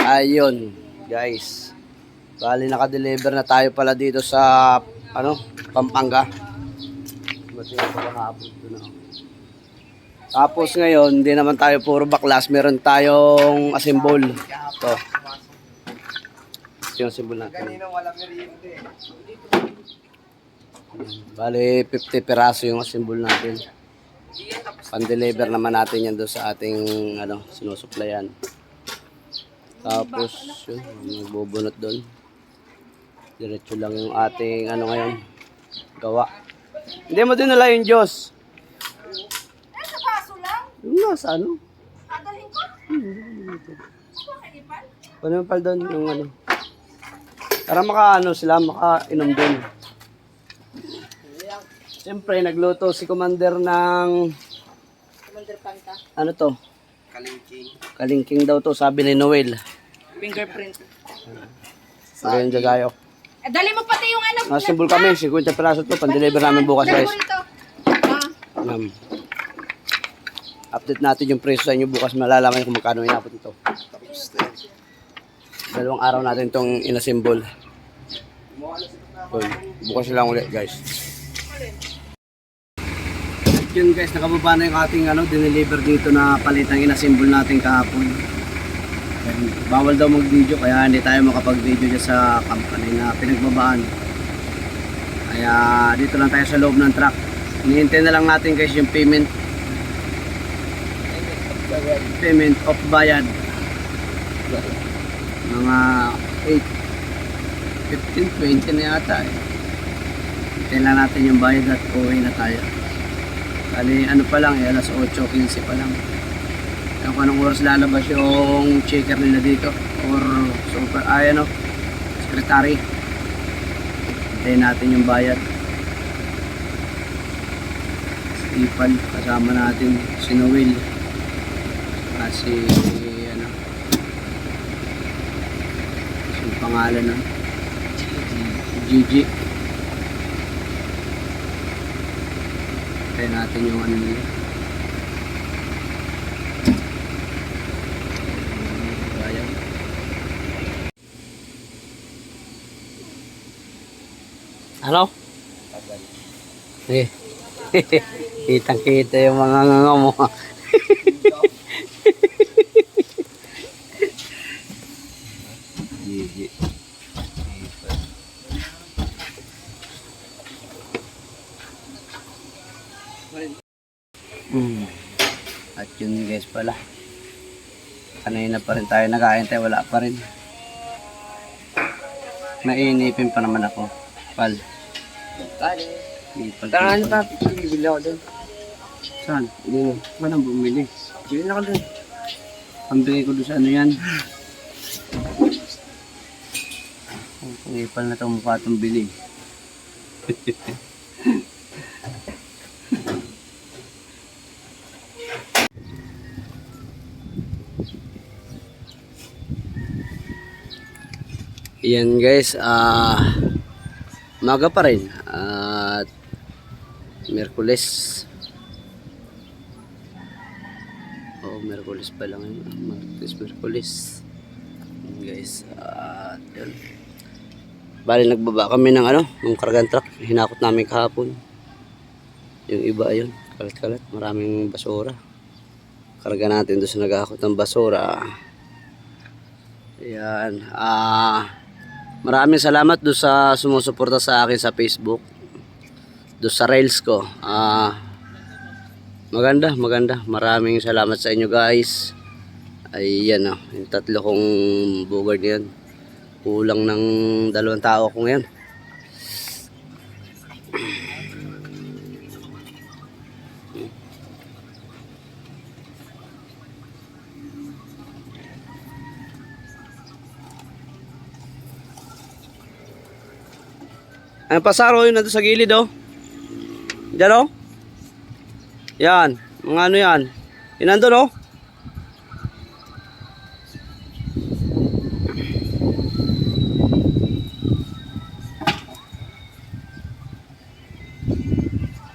Ayun, guys. Bali naka-deliver na tayo pala dito sa Pampanga. Tapos ngayon, hindi naman tayo puro baklas, meron tayong assemble. Ito. Ito yung assemble natin. Bali 50 peraso yung assemble natin. Pan-deliver naman natin yan doon sa ating sinusuplayan. Tapos yun, magbubunot doon. Diretso lang yung ating ngayon gawa. Hindi mo dinala yung Diyos. Sa baso lang? Yung nasa Adalhin ko? Panipal doon yung para sila makainom doon. Siyempre nagluto si Commander ng Commander Panta. ano to? Kalingking. Kalingking daw to, sabi ni Noel. Fingerprint. Ayun tayo. Dali mo pati yung Nasimbol kami, 50 peraso to, pan-deliver namin bukas guys. Update natin yung presyo sa inyo bukas, malalaman kung magkano inabot ito. Dalawang araw natin itong inasimbol. Bukas lang ulit guys. Yun guys, nakababa na yung ating dineliver dito na palitang inasimbol natin kahapon. Bawal daw mag-video kaya hindi tayo makapag-video dyan sa company na pinagbabaan. Kaya dito lang tayo sa loob ng truck. Hinihintay na lang natin guys yung payment of bayad. Mga 8, 15, 20 na yata eh. Hintayin lang natin yung bayad at uwi na tayo. Kali pa lang alas 8:15 pa lang. Kung anong oras lalabas yung checker nila dito or secretary. Hintayin natin yung bayad. Ipal kasama natin si Noel kasi yung pangalan Gigi. Hintayin natin yung nila. Ano? Kitang-kita yung mga nganga mo. Gigi. At yun guys pala. Kanina pa rin tayo nag-aantay, wala pa rin. Nainipin pa naman ako. Pal. Saan pa? Bibili ako doon. Saan? Hindi mo. Walang bumili. Bibili na ako doon. Pambigay ko doon sa yan. Ang ipal na itong mukha itong bili. Yan guys, maga pa rin at Miyerkules. Miyerkules pa lang yun. Miyerkules. Guys, yun. Bali nagbaba kami ng ng kargan truck. Hinakot namin kahapon. Yung iba ayun, kalat-kalat, maraming basura. Karga natin doon sa naghahakot ng basura. Ayan, maraming salamat doon sa sumusuporta sa akin sa Facebook. Doon sa Reels ko. Maganda. Maraming salamat sa inyo guys. Ayan yung tatlo kong bugard yan. Kulang ng 2 tao ko ngayon. Ang pasaro yun nandun sa gilid Diyan Yan, mga yan. Yun nandun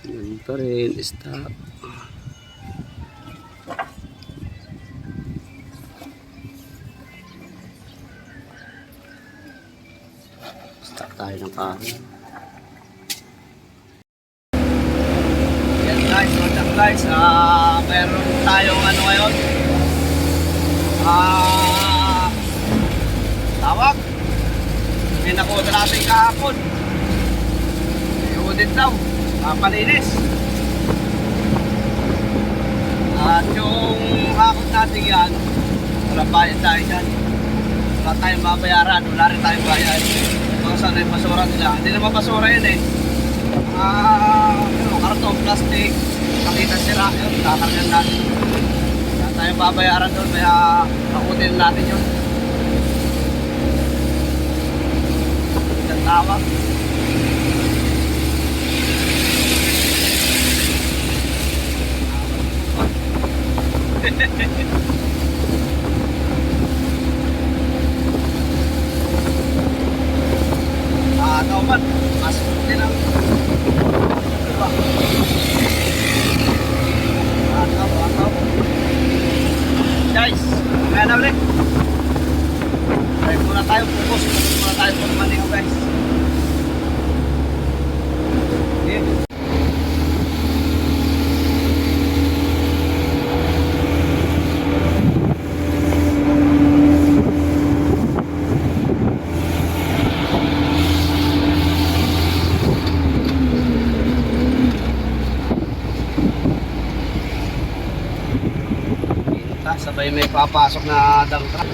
Yan pa rin, stop. Tayo ng kahoy. Yan guys, what's up guys? Meron tayong ano ngayon? Tawag. May nakuha natin kahapon. Iudit daw. Palinis. At yung hakot natin yan, wala bayad tayo dyan. Wala tayong babayaran, wala rin tayong bayad. Kung saan yung basura nila. Hindi naman basura yun eh. Karton, plastic, nakita sila, yun, kakargan natin. Wala tayong babayaran doon, kaya hakutin natin yun. Tawag. Kauman, masuk din ang diba? Ataw. Guys, kaya na ulit. Tayo muna tayo, focus. Muna tayo po naman dito guys. Okay. Sabay may papasok na dump truck.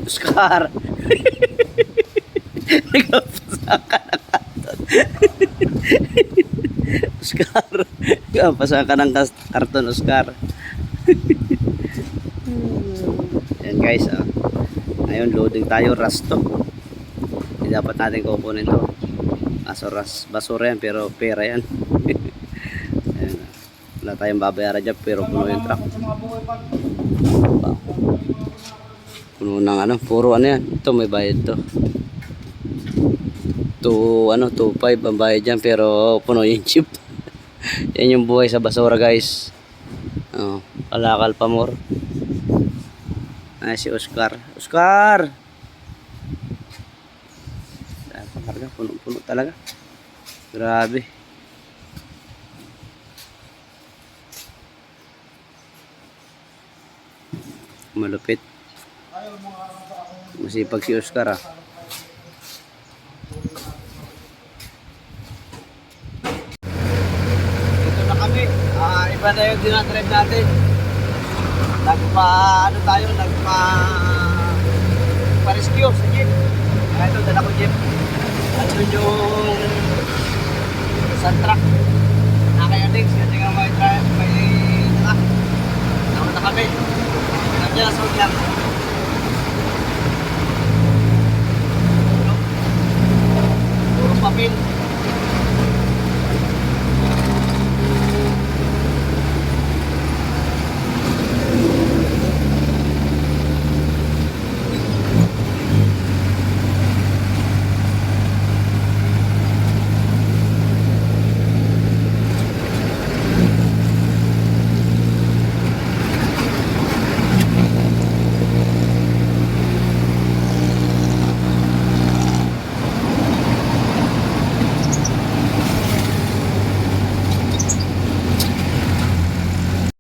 Oscar! Nagpapasa ka ng karton. Oscar! Nagpapasa ka ng karton, Oscar. Yan guys, ngayon loading tayo, rasto. Hindi dapat natin kukunin to. Kaso basura yan, pero pera yan. Ayan. Wala tayong babayaran dyan, pero puno yung truck. Puno ng ano, puro ano yan. Ito may bayad to. 2.5 ang bayad dyan, pero puno yung chip. Yan yung buhay sa basura guys. Kalakal pa more. Ay, si Oscar. Oscar! Pakarga, puno-puno talaga. Grabe. Malupit. Masipag si Oscar Dito na kami. Iba na yung dinadrive natin. Nagpa-rescue sa jeep. Kaya ito, dala ko jeep. At yun yung isang truck. Nakayadings, kasi nga may truck. Naman na kami. Nandiyan na sa lang.